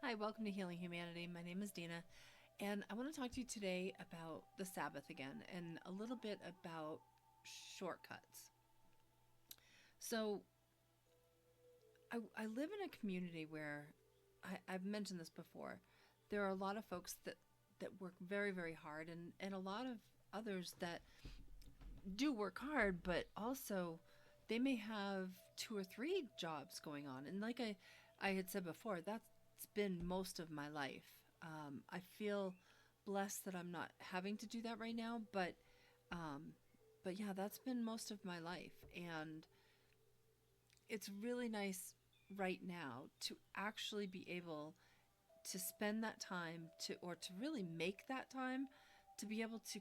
Hi, welcome to Healing Humanity. My name is Dina, and I want to talk to you today about the Sabbath again and a little bit about shortcuts. So, I live in a community where I've mentioned this before. There are a lot of folks that work very, very hard, and a lot of others that do work hard, but also they may have two or three jobs going on. And like I had said before, that's been most of my life. I feel blessed that I'm not having to do that right now, um, but yeah, that's been most of my life, and it's really nice right now to actually be able to spend that time to or to really make that time to be able to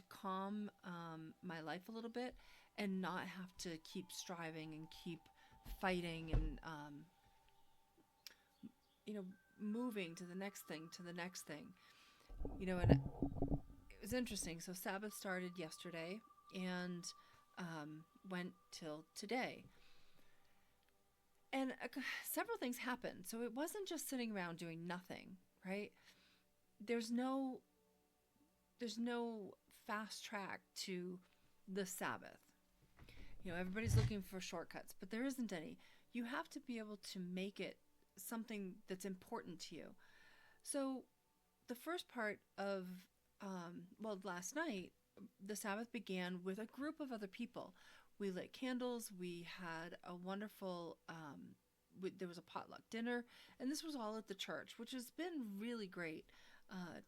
calm my life a little bit and not have to keep striving and keep fighting and you know moving to the next thing to the next thing. And it was interesting. So Sabbath started yesterday and went till today, and several things happened. So it wasn't just sitting around doing nothing, right? There's no there's no fast track to the Sabbath. Everybody's looking for shortcuts, but there isn't any. You have to be able to make it something that's important to you. So the first part of last night, the Sabbath began with a group of other people. We lit candles. We had a wonderful there was a potluck dinner, and this was all at the church, which has been really great,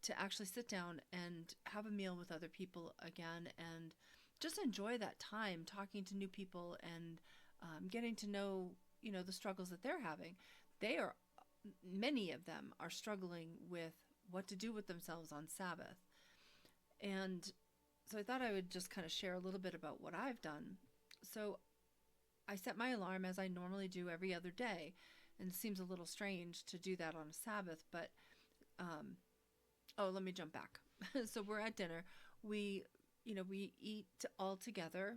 to actually sit down and have a meal with other people again and just enjoy that time talking to new people and getting to know the struggles that they're having. They are Many of them are struggling with what to do with themselves on Sabbath. And so I thought I would just kind of share a little bit about what I've done. So I set my alarm as I normally do every other day. And it seems a little strange to do that on a Sabbath, but oh, let me jump back. So we're at dinner. We eat all together.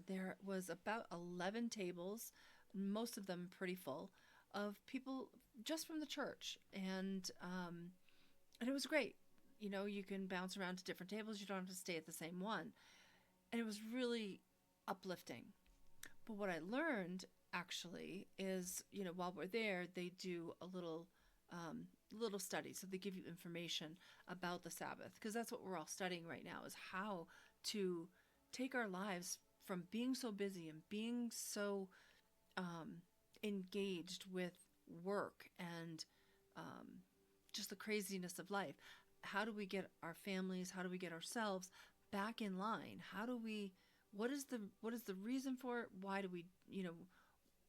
There was about 11 tables, most of them pretty full, of people just from the church, and it was great. You can bounce around to different tables. You don't have to stay at the same one, and it was really uplifting. But what I learned actually is, while we're there, they do a little study. So they give you information about the Sabbath, because that's what we're all studying right now, is how to take our lives from being so busy and being so um, engaged with work and um, just the craziness of life. How do we get our families? How do we get ourselves back in line? How do we? What is the reason for it? Why do we?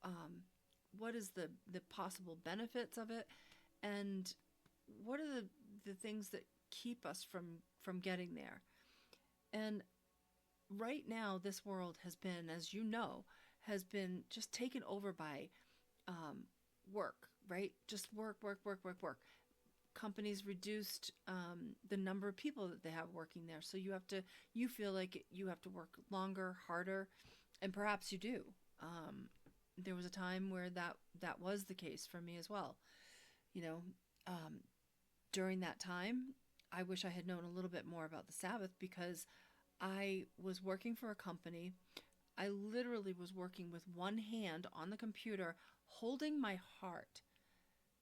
Um, what is the possible benefits of it? And what are the things that keep us from getting there? And right now, this world has been, as you know, has been just taken over by um, work, right? Just work, work, work, work, work. Companies reduced the number of people that they have working there, so you feel like you have to work longer, harder, and perhaps you do. Um, there was a time where that was the case for me as well. You know, um, During that time, I wish I had known a little bit more about the Sabbath, because I was working for a company. I literally was working with one hand on the computer, holding my heart,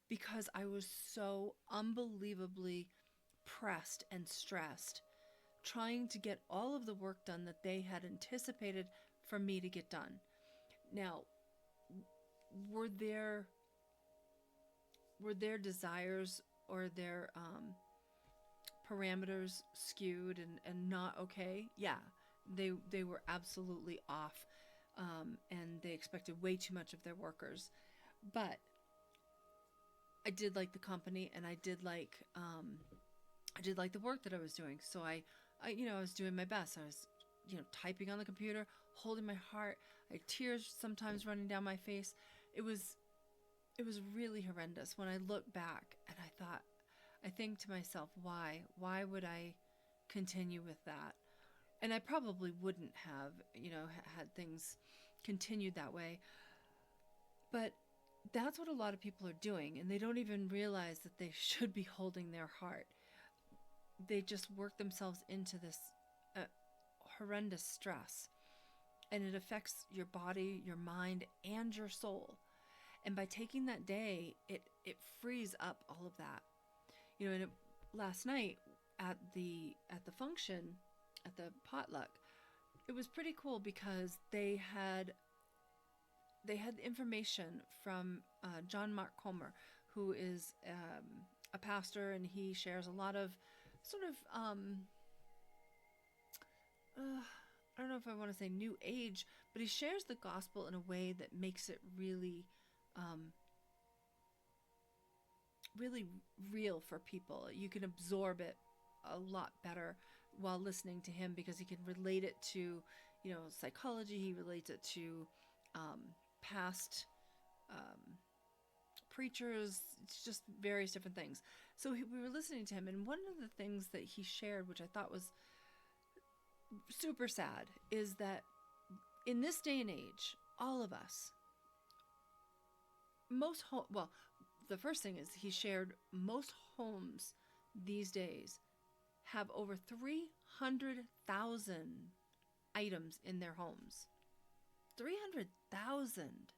because I was so unbelievably pressed and stressed, trying to get all of the work done that they had anticipated for me to get done. Now, were there were their desires or their parameters skewed and not okay? Yeah, they were absolutely off, and they expected way too much of their workers. But I did like the company, and I did like the work that I was doing. So I was doing my best. I was, typing on the computer, holding my heart. I had tears sometimes running down my face. It was it was really horrendous when I look back, and I think to myself, why would I continue with that? And I probably wouldn't have, had things continued that way. But that's what a lot of people are doing, and they don't even realize that they should be holding their heart. They just work themselves into this uh, horrendous stress, and it affects your body, your mind, and your soul. And by taking that day, it frees up all of that. And last night at the function, at the potluck, it was pretty cool because they had information from John Mark Comer, who is a pastor, and he shares a lot of sort of I don't know if I want to say new age, but he shares the gospel in a way that makes it really um, really real for people. You can absorb it a lot better while listening to him, because he can relate it to, psychology. He relates it to um, past um, preachers. It's just various different things. So we were listening to him, and one of the things that he shared, which I thought was super sad, is that in this day and age, all of us, well, the first thing is he shared most homes these days have over 300,000 items in their homes. 300,000.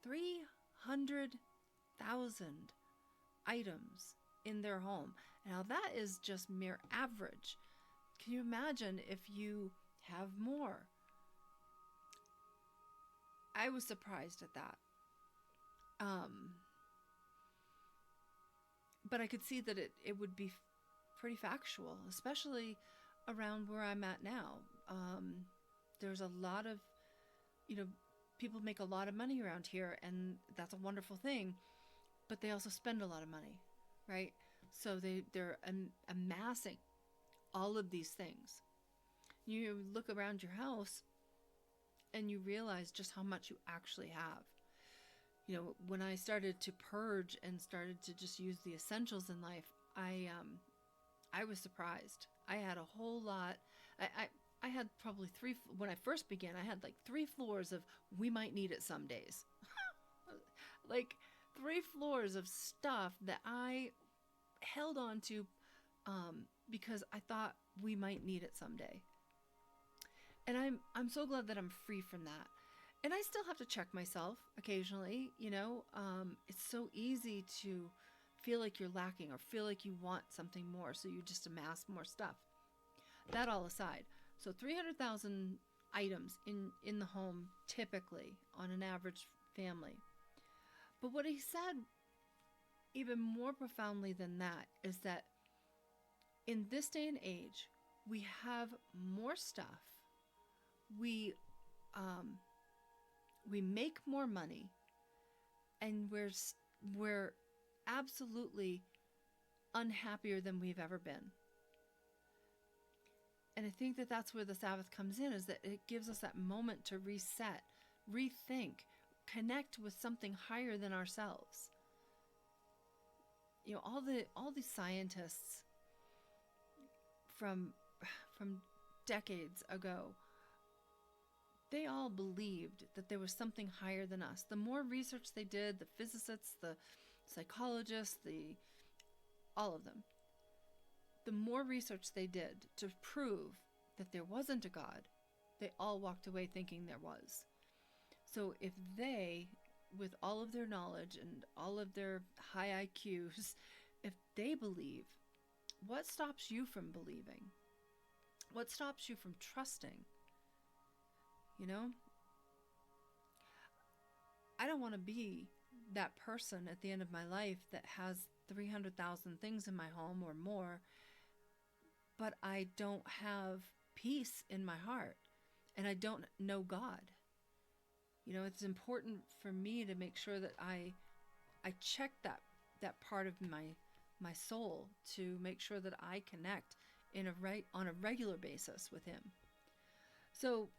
300,000 items in their home. Now that is just mere average. Can you imagine if you have more? I was surprised at that. But I could see that it would be pretty factual, especially around where I'm at now. There's a lot of, people make a lot of money around here, and that's a wonderful thing, but they also spend a lot of money, right? So they're amassing all of these things. You look around your house and you realize just how much you actually have. When I started to purge and started to just use the essentials in life, I was surprised. I had a whole lot. I had probably when I first began, I had like 3 floors of we might need it some days. Like 3 floors of stuff that I held on to because I thought we might need it someday. And I'm so glad that I'm free from that. And I still have to check myself occasionally, it's so easy to feel like you're lacking or feel like you want something more, so you just amass more stuff. That all aside, so 300,000 items in the home typically on an average family. But what he said even more profoundly than that is that in this day and age, we have more stuff. We make more money, and we're absolutely unhappier than we've ever been. And I think that that's where the Sabbath comes in, is that it gives us that moment to reset, rethink, connect with something higher than ourselves. All these scientists from decades ago, they all believed that there was something higher than us. The more research they did, the physicists, the psychologists, all of them, the more research they did to prove that there wasn't a God, they all walked away thinking there was. So if they, with all of their knowledge and all of their high IQs, if they believe, what stops you from believing? What stops you from trusting? I don't want to be that person at the end of my life that has 300,000 things in my home or more, but I don't have peace in my heart and I don't know God. It's important for me to make sure that I check that part of my soul, to make sure that I connect on a regular basis with him. So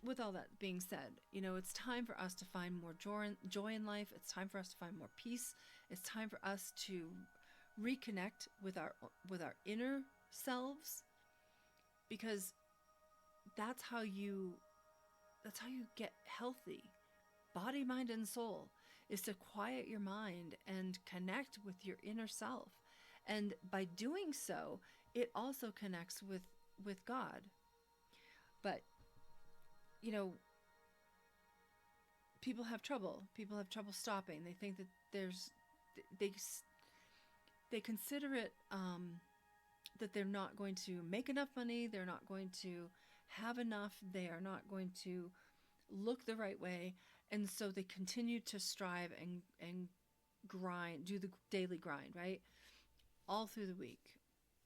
with all that being said, it's time for us to find more joy in life. It's time for us to find more peace. It's time for us to reconnect with our inner selves, because that's how you get healthy. body, mind, and soul, is to quiet your mind and connect with your inner self. And by doing so, it also connects with God. But, you know, people have trouble. People have trouble stopping. They think that they they consider it that they're not going to make enough money. They're not going to have enough. They are not going to look the right way, and so they continue to strive and grind, do the daily grind, right? All through the week.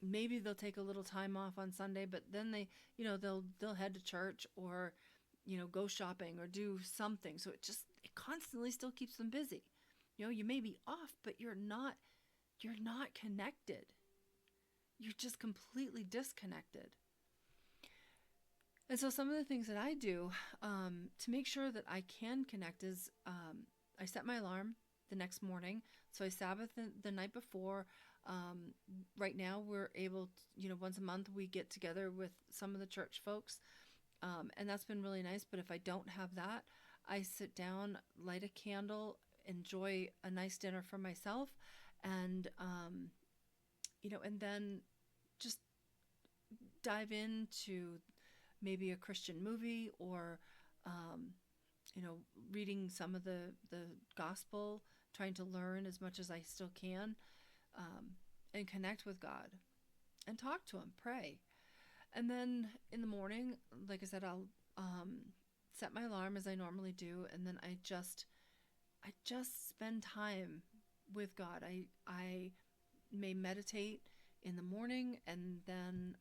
Maybe they'll take a little time off on Sunday, but then they'll head to church or go shopping or do something. So it constantly still keeps them busy. You may be off, but you're not connected. You're just completely disconnected. And so some of the things that I do to make sure that I can connect is I set my alarm the next morning. So I Sabbath the night before. Right now we're able to, once a month we get together with some of the church folks. And that's been really nice. But if I don't have that, I sit down, light a candle, enjoy a nice dinner for myself, and, and then just dive into maybe a Christian movie or, reading some of the gospel, trying to learn as much as I still can, and connect with God and talk to him, pray. And then in the morning, like I said, I'll set my alarm as I normally do, and then I just spend time with God. I may meditate in the morning, and then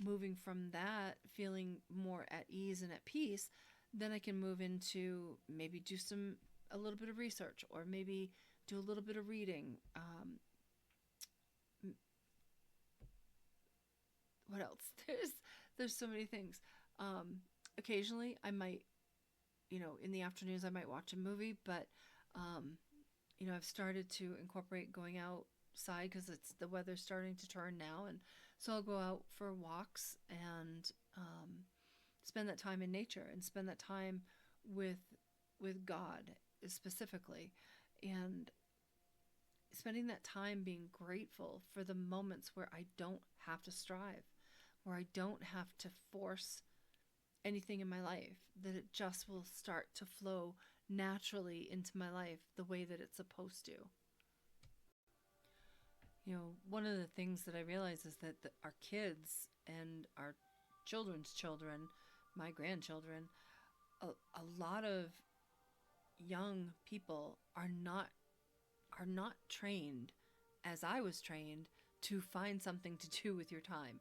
moving from that, feeling more at ease and at peace, then I can move into maybe do a little bit of research, or maybe do a little bit of reading. What else? There's so many things. Occasionally I might, in the afternoons I might watch a movie, but I've started to incorporate going outside because the weather's starting to turn now, and so I'll go out for walks and spend that time in nature and spend that time with God specifically, and spending that time being grateful for the moments where I don't have to strive, where I don't have to force anything in my life, that it just will start to flow naturally into my life the way that it's supposed to. One of the things that I realize is that our kids and our children's children, my grandchildren, a lot of young people are not trained as I was trained to find something to do with your time.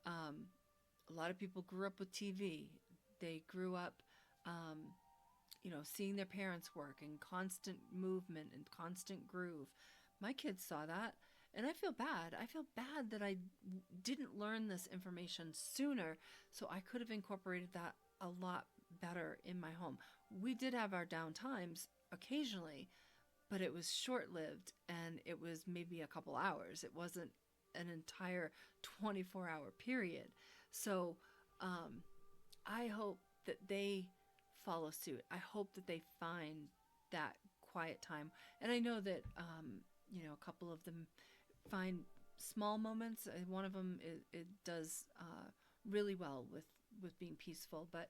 A lot of people grew up with TV. They grew up, seeing their parents work in constant movement and constant groove. My kids saw that, and I feel bad. I feel bad that I didn't learn this information sooner, so I could have incorporated that a lot better in my home. We did have our down times occasionally, but it was short-lived, and it was maybe a couple hours. It wasn't an entire 24-hour period. So I hope that they follow suit. I hope that they find that quiet time. And I know that, a couple of them find small moments. One of them, it does really well with being peaceful. But,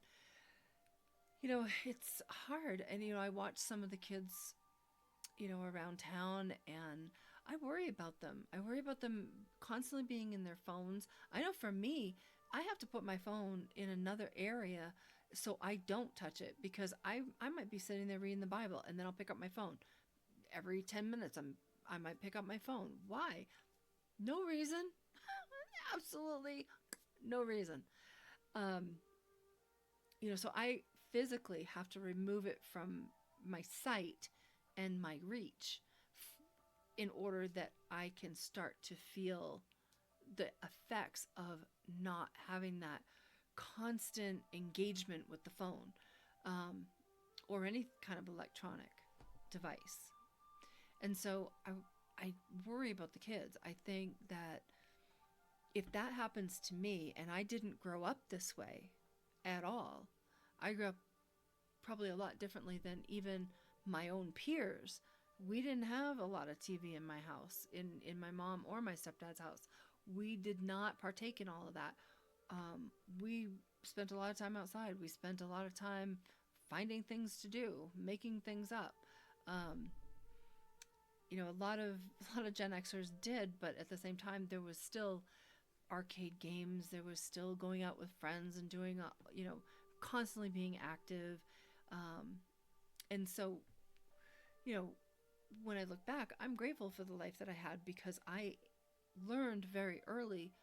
it's hard. And, I watch some of the kids around town, and I worry about them. I worry about them constantly being in their phones. I know for me, I have to put my phone in another area so I don't touch it, because I might be sitting there reading the Bible, and then I'll pick up my phone. Every 10 minutes I might pick up my phone. Why? No reason. Absolutely no reason. So I physically have to remove it from my sight and my reach in order that I can start to feel the effects of not having that constant engagement with the phone, or any kind of electronic device. And so I worry about the kids. I think that if that happens to me, and I didn't grow up this way at all, I grew up probably a lot differently than even my own peers. We didn't have a lot of TV in my house, in my mom or my stepdad's house. We did not partake in all of that. We spent a lot of time outside. We spent a lot of time finding things to do, making things up. Um, a lot of Gen Xers did, but at the same time, there was still arcade games. There was still going out with friends and doing, constantly being active. Um, and so, you know, when I look back, I'm grateful for the life that I had because I learned very early,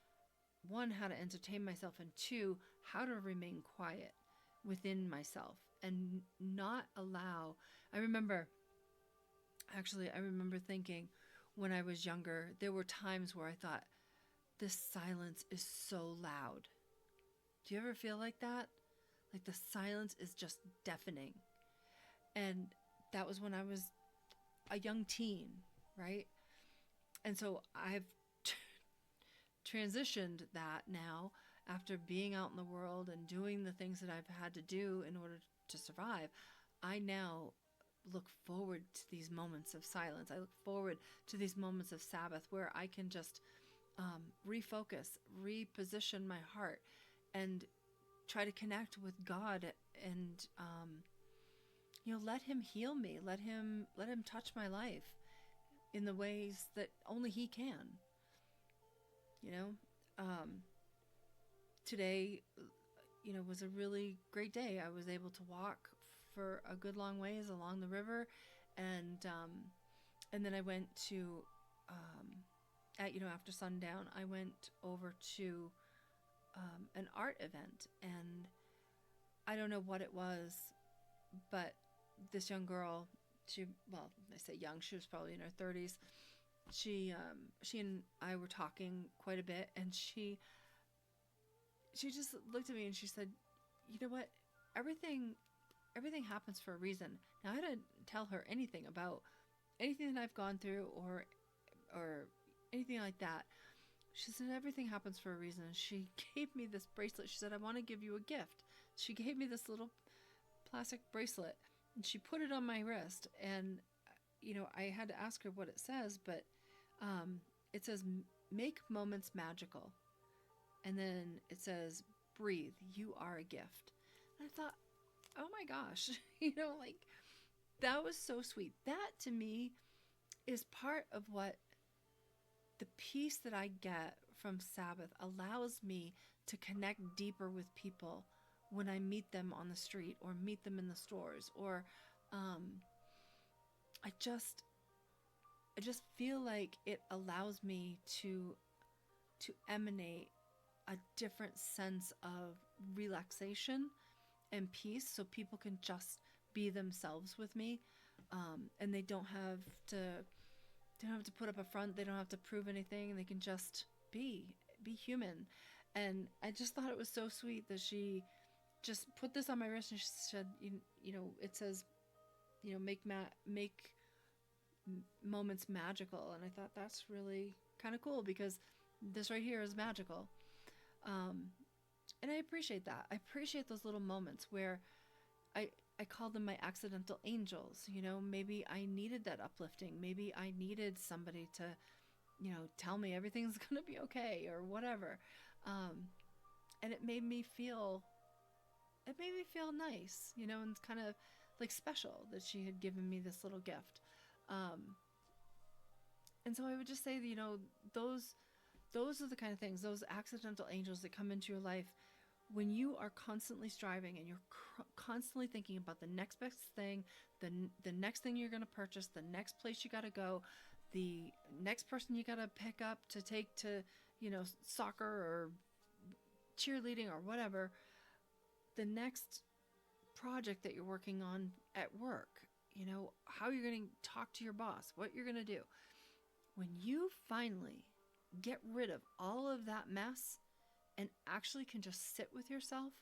one, how to entertain myself, and two, how to remain quiet within myself and not allow. I remember, I remember thinking when I was younger, there were times where I thought, this silence is so loud. Do you ever feel like that? Like the silence is just deafening. And that was when I was a young teen, right? And so I've transitioned that now after being out in the world and doing the things that I've had to do in order to survive. I now look forward to these moments of silence. I look forward to these moments of Sabbath where I can just refocus, reposition my heart, and try to connect with God and let Him heal me, let Him touch my life in the ways that only He can. You know, today, was a really great day. I was able to walk for a good long ways along the river, and then I went to after sundown, I went over to an art event, and I don't know what it was, but this young girl, I say young, she was probably in her 30s. She and I were talking quite a bit, and she just looked at me and she said, "You know what? Everything happens for a reason." Now, I didn't tell her anything about anything that I've gone through or anything like that. She said, "Everything happens for a reason." She gave me this bracelet. She said, "I want to give you a gift." She gave me this little plastic bracelet, and she put it on my wrist. And, I had to ask her what it says, but it says, "Make moments magical." And then it says, "Breathe, you are a gift." And I thought, oh my gosh, that was so sweet. That to me is part of what the peace that I get from Sabbath allows me to connect deeper with people when I meet them on the street or meet them in the stores, or I just feel like it allows me to emanate a different sense of relaxation and peace, so people can just be themselves with me, and they don't have to put up a front. They don't have to prove anything. They can just be human. And I just thought it was so sweet that she just put this on my wrist and she said, it says, make moments magical. And I thought that's really kind of cool because this right here is magical. And I appreciate that. I appreciate those little moments where I call them my accidental angels. Maybe I needed that uplifting. Maybe I needed somebody to, tell me everything's going to be okay or whatever. And it made me feel nice, and kind of like special that she had given me this little gift. And so I would just say that, those are the kind of things, those accidental angels that come into your life when you are constantly striving and you're constantly thinking about the next best thing, the next thing you're going to purchase, the next place you got to go, the next person you got to pick up to take to, soccer or cheerleading or whatever, the next project that you're working on at work, how you're going to talk to your boss, what you're going to do. When you finally get rid of all of that mess and actually can just sit with yourself,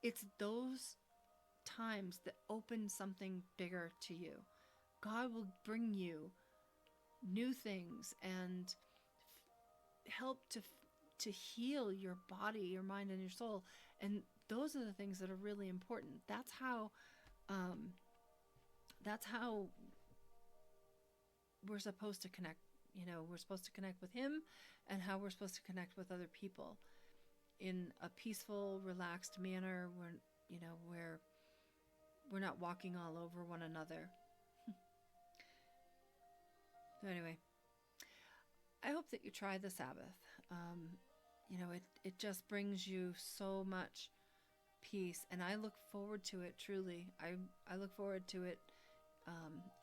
it's those times that open something bigger to you. God will bring you new things and help to heal your body, your mind, and your soul. And those are the things that are really important. That's how Um, that's how we're supposed to connect. You know, we're supposed to connect with him, and how we're supposed to connect with other people in a peaceful, relaxed manner. Where we're not walking all over one another. So anyway, I hope that you try the Sabbath. It just brings you so much peace, and I look forward to it. Truly, I look forward to it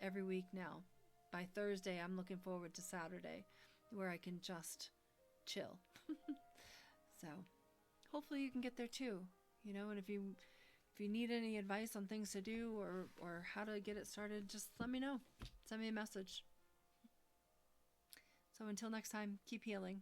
every week now. By Thursday, I'm looking forward to Saturday, where I can just chill. So hopefully you can get there too. And if you need any advice on things to do, or how to get it started, just let me know. Send me a message. So until next time, keep healing.